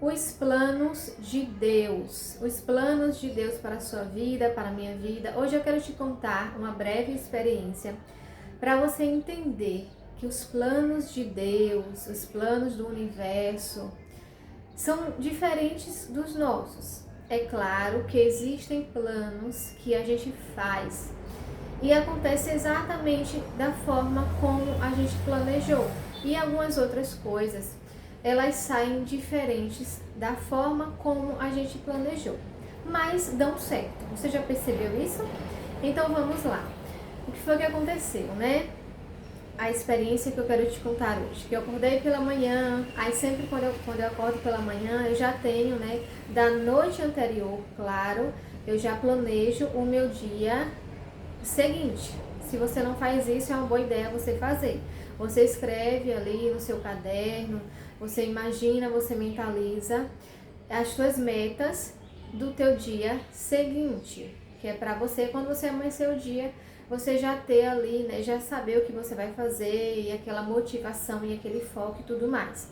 Os planos de Deus. Os planos de Deus para a sua vida, para a minha vida. Hoje eu quero te contar uma breve experiência para você entender que os planos de Deus, os planos do universo, são diferentes dos nossos. É claro que existem planos que a gente faz e acontece exatamente da forma como a gente planejou. E algumas outras coisas, elas saem diferentes da forma como a gente planejou, mas dão certo. Você já percebeu isso? Então vamos lá. O que foi que aconteceu, né? A experiência que eu quero te contar hoje, que eu acordei pela manhã, aí sempre quando eu acordo pela manhã, eu já tenho, né, da noite anterior, claro, eu já planejo o meu dia seguinte. Se você não faz isso, é uma boa ideia você fazer. Você escreve ali no seu caderno, você imagina, você mentaliza as suas metas do teu dia seguinte, que é para você, quando você amanhecer o dia, você já ter ali, né, já saber o que você vai fazer e aquela motivação e aquele foco e tudo mais.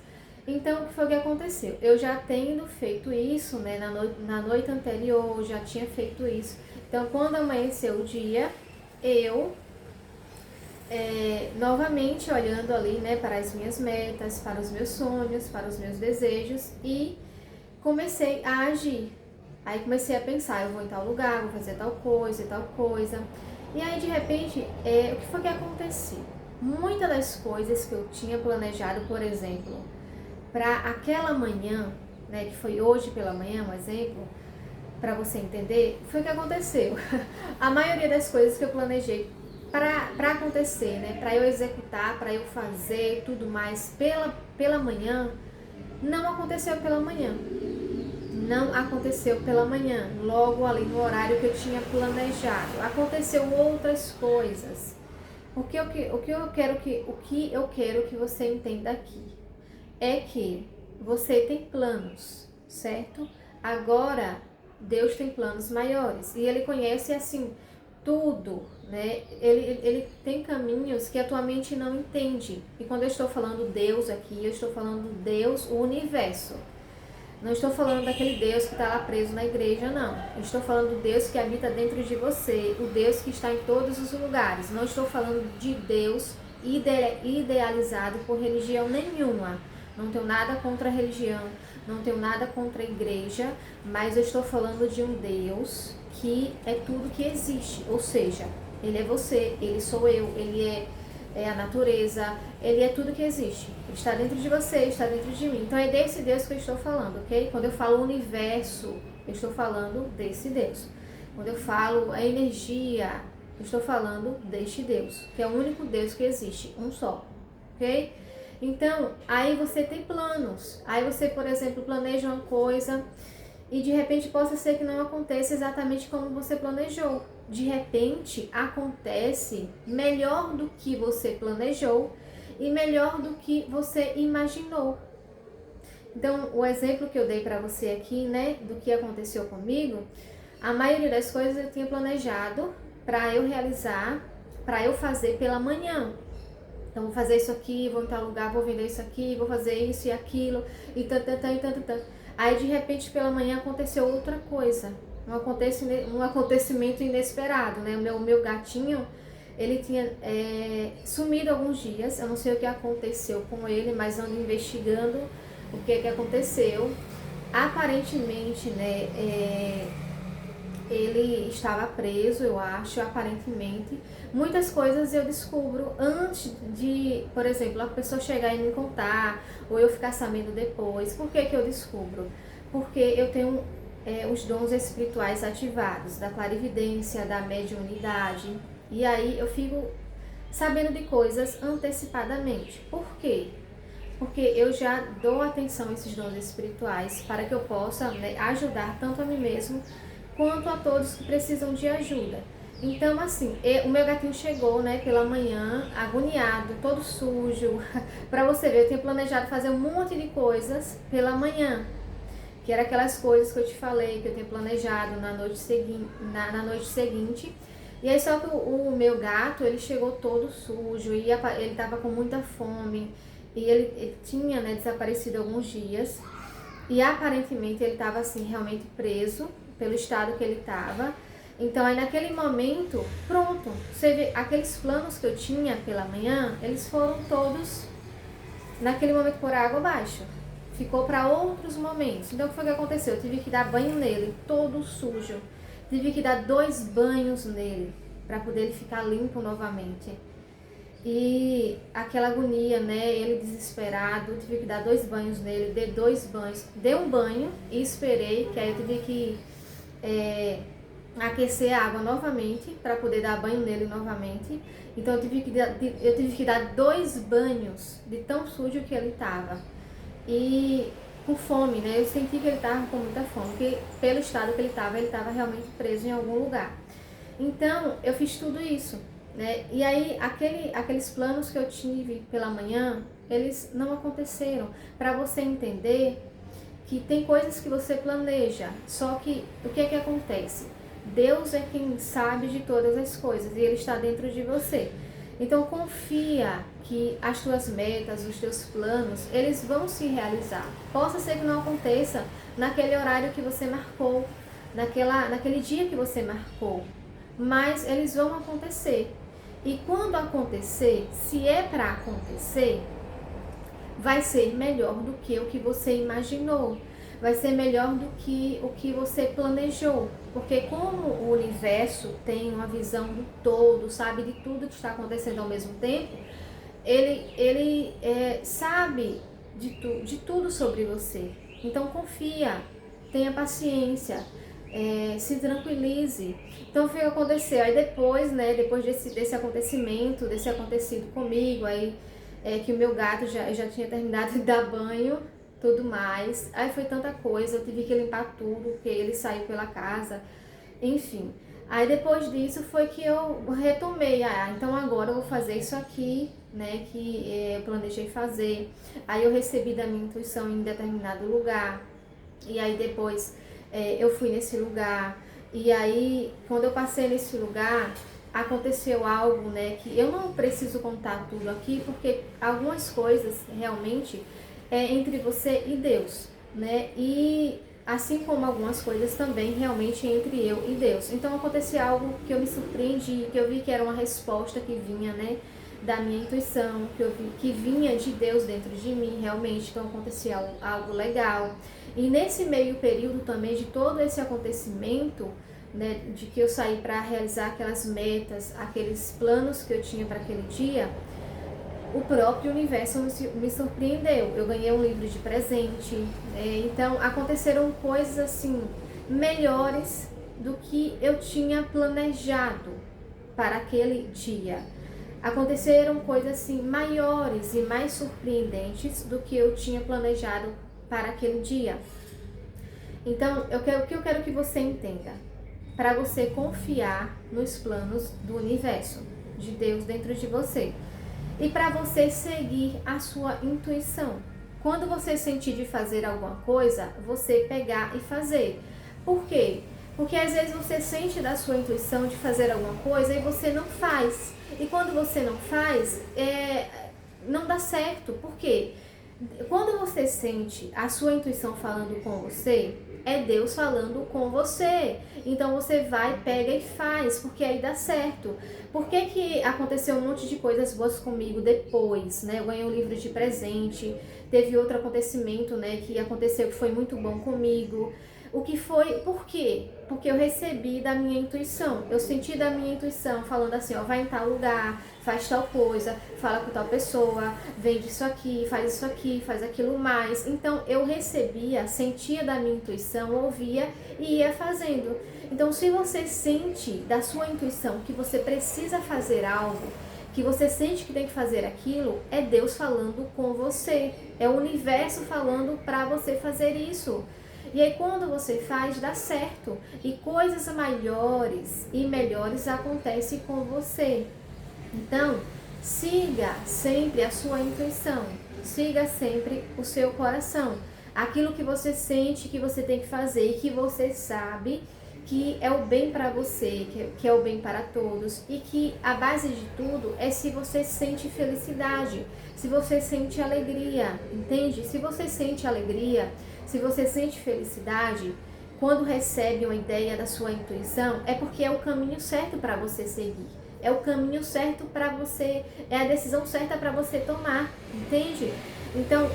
Então, o que foi que aconteceu? Eu já tendo feito isso, né, na noite anterior, já tinha feito isso. Então, quando amanheceu o dia, eu novamente olhando ali, né, para as minhas metas, para os meus sonhos, para os meus desejos e comecei a agir. Aí comecei a pensar, eu vou em tal lugar, vou fazer tal coisa e tal coisa. E aí de repente, o que foi que aconteceu? Muitas das coisas que eu tinha planejado, por exemplo, para aquela manhã, né, que foi hoje pela manhã, um exemplo, para você entender, foi o que aconteceu. A maioria das coisas que eu planejei para acontecer, né, para eu executar, para eu fazer tudo mais pela manhã, não aconteceu pela manhã. Não aconteceu pela manhã, logo ali no horário que eu tinha planejado. Aconteceu outras coisas. O que eu quero que você entenda aqui é que você tem planos, certo? Agora Deus tem planos maiores e Ele conhece assim tudo, né? Ele tem caminhos que a tua mente não entende. E quando eu estou falando Deus aqui, eu estou falando Deus, o universo. Não estou falando daquele Deus que está lá preso na igreja, não. Eu estou falando do Deus que habita dentro de você, o Deus que está em todos os lugares. Não estou falando de Deus idealizado por religião nenhuma. Não tenho nada contra a religião, não tenho nada contra a igreja, mas eu estou falando de um Deus que é tudo que existe. Ou seja, Ele é você, Ele sou eu, Ele é a natureza, Ele é tudo que existe. Ele está dentro de você, está dentro de mim. Então é desse Deus que eu estou falando, ok? Quando eu falo universo, eu estou falando desse Deus. Quando eu falo a energia, eu estou falando deste Deus, que é o único Deus que existe, um só, ok? Então, aí você tem planos. Aí você, por exemplo, planeja uma coisa e de repente possa ser que não aconteça exatamente como você planejou. De repente acontece melhor do que você planejou e melhor do que você imaginou. Então, o exemplo que eu dei para você aqui, né, do que aconteceu comigo, a maioria das coisas eu tinha planejado para eu realizar, para eu fazer pela manhã. Então, vou fazer isso aqui, vou em tal lugar, vou vender isso aqui, vou fazer isso e aquilo, e tanto, e tanto, tanto. Aí, de repente, pela manhã aconteceu outra coisa, um acontecimento inesperado, né? O meu gatinho, ele tinha sumido alguns dias, eu não sei o que aconteceu com ele, mas ando investigando o que aconteceu. Aparentemente, né, ele estava preso, eu acho, aparentemente. Muitas coisas eu descubro antes de, por exemplo, a pessoa chegar e me contar, ou eu ficar sabendo depois. Por que eu descubro? Porque eu tenho os dons espirituais ativados, da clarividência, da mediunidade, e aí eu fico sabendo de coisas antecipadamente. Por quê? Porque eu já dou atenção a esses dons espirituais para que eu possa, né, ajudar tanto a mim mesmo quanto a todos que precisam de ajuda. Então, assim, o meu gatinho chegou, né, pela manhã, agoniado, todo sujo. Pra você ver, eu tinha planejado fazer um monte de coisas pela manhã, que era aquelas coisas que eu te falei, que eu tinha planejado na noite seguinte. E aí, só que o meu gato, ele chegou todo sujo, e ele tava com muita fome, e ele tinha, né, desaparecido alguns dias. E aparentemente ele estava assim, realmente preso pelo estado que ele estava. Então aí naquele momento, pronto, você vê, aqueles planos que eu tinha pela manhã, eles foram todos naquele momento por água abaixo. Ficou para outros momentos. Então o que foi que aconteceu? Eu tive que dar banho nele, todo sujo. Tive que dar 2 banhos nele, para poder ele ficar limpo novamente. E aquela agonia, né? Ele desesperado, eu tive que dar 2 banhos nele, dei 2 banhos. Dei um banho e esperei, que aí eu tive que aquecer a água novamente, para poder dar banho nele novamente. Então eu tive que dar 2 banhos de tão sujo que ele estava. E com fome, né? Eu senti que ele estava com muita fome, porque pelo estado que ele estava realmente preso em algum lugar. Então eu fiz tudo isso, né? E aí aqueles planos que eu tive pela manhã, eles não aconteceram. Para você entender que tem coisas que você planeja, só que o que é que acontece? Deus é quem sabe de todas as coisas e Ele está dentro de você. Então confia que as tuas metas, os teus planos, eles vão se realizar. Possa ser que não aconteça naquele horário que você marcou, naquele dia que você marcou, mas eles vão acontecer. E quando acontecer, se é para acontecer, vai ser melhor do que o que você imaginou. Vai ser melhor do que o que você planejou. Porque como o universo tem uma visão do todo, sabe de tudo que está acontecendo ao mesmo tempo, ele sabe de tudo sobre você. Então confia, tenha paciência, se tranquilize. Então o que aconteceu? Aí depois, né, depois desse acontecimento, desse acontecido comigo, aí que o meu gato já tinha terminado de dar banho, tudo mais. Aí foi tanta coisa, eu tive que limpar tudo, porque ele saiu pela casa, enfim. Aí depois disso foi que eu retomei, então agora eu vou fazer isso aqui, né, que eu planejei fazer. Aí eu recebi da minha intuição em determinado lugar, e aí depois eu fui nesse lugar, e aí quando eu passei nesse lugar, aconteceu algo, né, que eu não preciso contar tudo aqui, porque algumas coisas realmente entre você e Deus, né, e assim como algumas coisas também realmente entre eu e Deus. Então aconteceu algo que eu me surpreendi, que eu vi que era uma resposta que vinha, né, da minha intuição, que eu vi que vinha de Deus dentro de mim, realmente. Então acontecia algo legal. E nesse meio período também de todo esse acontecimento, né, de que eu saí para realizar aquelas metas, aqueles planos que eu tinha para aquele dia, o próprio universo me surpreendeu. Eu ganhei um livro de presente, então aconteceram coisas assim melhores do que eu tinha planejado para aquele dia. Aconteceram coisas assim maiores e mais surpreendentes do que eu tinha planejado para aquele dia. Então, o que eu quero que você entenda, para você confiar nos planos do universo, de Deus dentro de você. E para você seguir a sua intuição. Quando você sentir de fazer alguma coisa, você pegar e fazer. Por quê? Porque às vezes você sente da sua intuição de fazer alguma coisa e você não faz. E quando você não faz, não dá certo. Por quê? Quando você sente a sua intuição falando com você, é Deus falando com você. Então você vai, pega e faz, porque aí dá certo. Por que aconteceu um monte de coisas boas comigo depois, né? Eu ganhei um livro de presente, teve outro acontecimento, né, que aconteceu que foi muito bom comigo. O que foi, por quê? Porque eu recebi da minha intuição, eu senti da minha intuição falando assim, ó, vai em tal lugar, faz tal coisa, fala com tal pessoa, vende isso aqui, faz aquilo mais. Então eu recebia, sentia da minha intuição, ouvia e ia fazendo. Então se você sente da sua intuição que você precisa fazer algo, que você sente que tem que fazer aquilo, é Deus falando com você, é o universo falando para você fazer isso. E aí quando você faz, dá certo. E coisas maiores e melhores acontecem com você. Então, siga sempre a sua intuição. Siga sempre o seu coração. Aquilo que você sente que você tem que fazer e que você sabe que é o bem para você, que é o bem para todos. E que a base de tudo é se você sente felicidade, se você sente alegria, entende? Se você sente alegria, se se você sente felicidade quando recebe uma ideia da sua intuição, é porque é o caminho certo para você seguir. É o caminho certo para você, é a decisão certa para você tomar, entende? Então,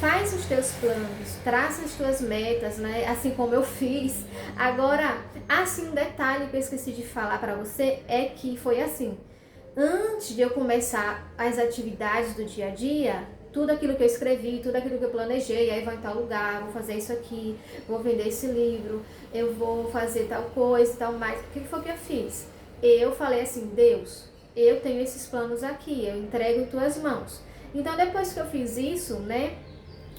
faz os teus planos, traça as tuas metas, né? Assim como eu fiz. Agora, assim, um detalhe que eu esqueci de falar para você é que foi assim. Antes de eu começar as atividades do dia a dia, tudo aquilo que eu escrevi, tudo aquilo que eu planejei, aí vou em tal lugar, vou fazer isso aqui, vou vender esse livro, eu vou fazer tal coisa e tal mais. O que foi que eu fiz? Eu falei assim, Deus, eu tenho esses planos aqui, eu entrego em tuas mãos. Então, depois que eu fiz isso, né,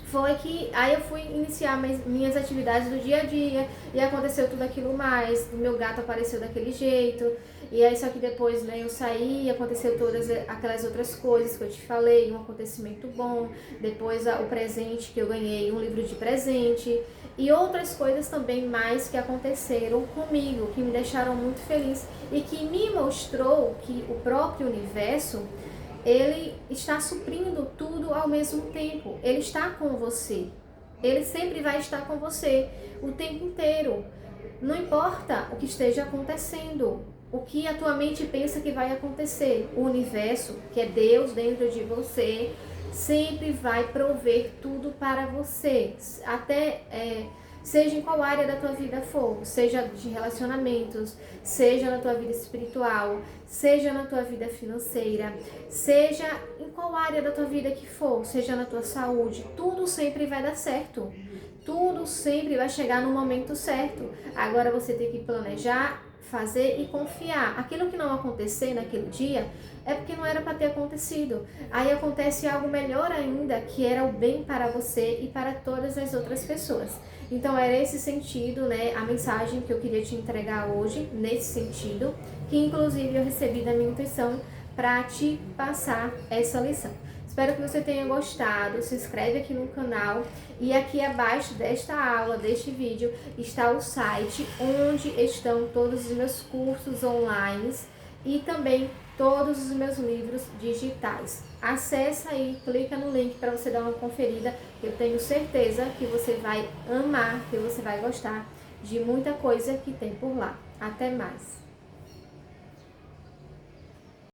foi que aí eu fui iniciar minhas atividades do dia a dia e aconteceu tudo aquilo mais, o meu gato apareceu daquele jeito, e aí só que depois, né, eu saí e aconteceu todas aquelas outras coisas que eu te falei, um acontecimento bom, depois o presente que eu ganhei, um livro de presente e outras coisas também mais que aconteceram comigo, que me deixaram muito feliz e que me mostrou que o próprio universo, ele está suprindo tudo ao mesmo tempo. Ele está com você. Ele sempre vai estar com você o tempo inteiro. Não importa o que esteja acontecendo, o que a tua mente pensa que vai acontecer. O universo, que é Deus dentro de você, sempre vai prover tudo para você. Até seja em qual área da tua vida for, seja de relacionamentos, seja na tua vida espiritual, seja na tua vida financeira, seja em qual área da tua vida que for, seja na tua saúde, tudo sempre vai dar certo. Tudo sempre vai chegar no momento certo. Agora você tem que planejar, fazer e confiar. Aquilo que não acontecer naquele dia é porque não era para ter acontecido. Aí acontece algo melhor ainda, que era o bem para você e para todas as outras pessoas. Então era esse sentido, né, a mensagem que eu queria te entregar hoje, nesse sentido, que inclusive eu recebi da minha intuição para te passar essa lição. Espero que você tenha gostado, se inscreve aqui no canal e aqui abaixo desta aula, deste vídeo, está o site onde estão todos os meus cursos online e também todos os meus livros digitais. Acesse aí, clica no link para você dar uma conferida. Eu tenho certeza que você vai amar, que você vai gostar de muita coisa que tem por lá. Até mais!